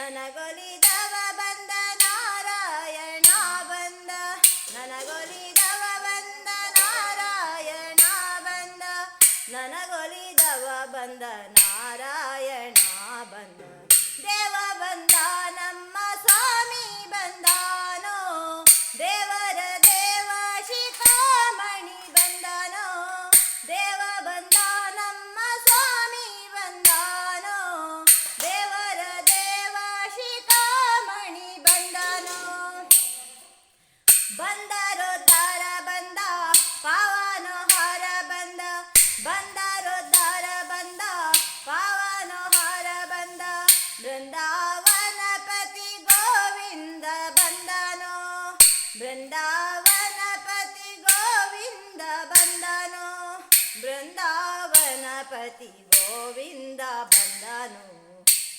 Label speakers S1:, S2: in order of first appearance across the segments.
S1: ನನಗೊಲಿದವ ಬಂದ ನಾರಾಯಣ ಬಂದ, ನನಗೊಲಿದವ ಬಂದ ನಾರಾಯಣ ಬಂದ, ನನಗೊಲಿದವ ಬಂದ ನಾರಾಯಣ ಬಂದ. ದೇವ ಬಂದ ನಮ್ಮ ಸ್ವಾಮಿ ಬಂದಾನೋ, ದೇವರ ದೇವ ಶಿಖಾಮಣಿ ಬಂದಾನೋ, ದೇವ ಬಂದ ನಮ್ಮ ಸ್ವಾಮಿ ಬಂದಾನೋ, ದೇವರ ದೇವ ಶಿಖಾಮಣಿ ಬಂದಾನೋ. ಬಂದರೋದ್ಧಾರ ಬಂದ ಪಾವನಹಾರ ಬಂದ, ಬಂದರೋದ್ಧಾರ ಬಂದ ಪಾವನಹಾರ ಬಂದ, ಬೃಂದಾವನಪತಿ ಗೋವಿಂದ ಬಂದನೋ, ಬೃಂದಾವನಪತಿ ಗೋವಿಂದ ಬಂದನೋ, ಬೃಂದಾವನಪತಿ ಗೋವಿಂದ ಬಂದನೋ.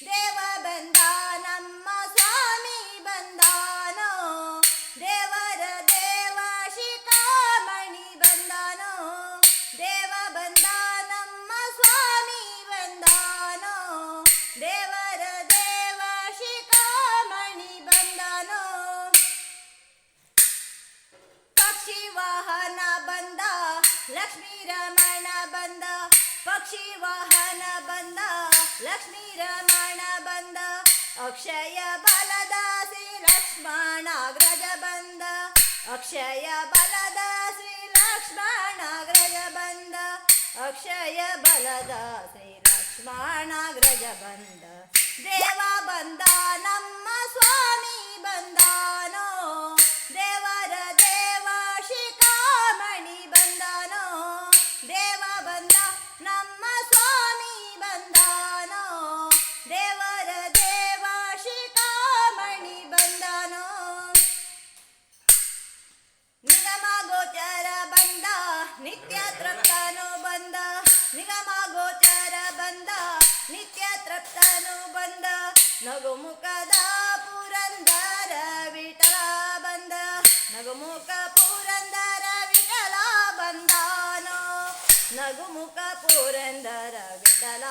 S1: ದೇವ ಬಂದ ನಮ್ಮ ಸ್ವಾಮಿ ಬಂದಾನೋ, ದೇವರ ದೇವ ಶಿಖಾಮಣಿ ಬಂದಾನೋ, ದೇವ ಬಂದ ನಮ್ಮ ಸ್ವಾಮಿ ಬಂದಾನೋ, ದೇವರ ದೇವ ಶಿಖಾಮಣಿ ಬಂದಾನೋ. ಪಕ್ಷಿ ವಾಹನ ಬಂದ ಲಕ್ಷ್ಮೀ ರಮಣ ಬಂದ, ಪಕ್ಷಿ ವಾಹನ ಬಂದ ಲಕ್ಷ್ಮೀ ರಮಣ ಬಂದ, ಅಕ್ಷಯ ಬಲದ ಶ್ರೀ ಲಕ್ಷ್ಮಣಾಗ್ರಜ ಬಂದ, ಅಕ್ಷಯ ಬಲದ ಶ್ರೀ ಲಕ್ಷ್ಮಣಾಗ್ರಜ ಬಂದ, ಅಕ್ಷಯ ಬಲದ ಶ್ರೀ ಲಕ್ಷ್ಮಣಾಗ್ರಜ ಬಂದ. ದೇವ ಬಂದ ನಮ್ಮ ಸ್ವಾಮಿ ಬಂದಾನೋ, ದೇವರ ದೇವ ಶಿಖಾಮಣಿ ಬಂದಾನೋ, ದೇವ ಬಂದ ನಮ್ಮ ಸ್ವಾಮಿ ಬಂದಾನೋ, ದೇವರ ದೇವ ಶಿಖಾಮಣಿ ಬಂದಾನೋ. ನಿಗಮ ಗೋಚರ ಬಂದ ನಿತ್ಯ ತೃಪ್ತನು ಬಂದ, ನಿಗಮ ಗೋಚರ ಬಂದ ನಿತ್ಯ ತೃಪ್ತನು ಬಂದ, ನಗುಮುಖದ ಪುರಂದರ ವಿಠಲ ಬಂದ, ನಗುಮುಖ ಪುರಂದರ ವಿಠಲ ಬಂದಾನೋ, ನಗುಮುಖ ಪುರಂದರ ವಿಠಲ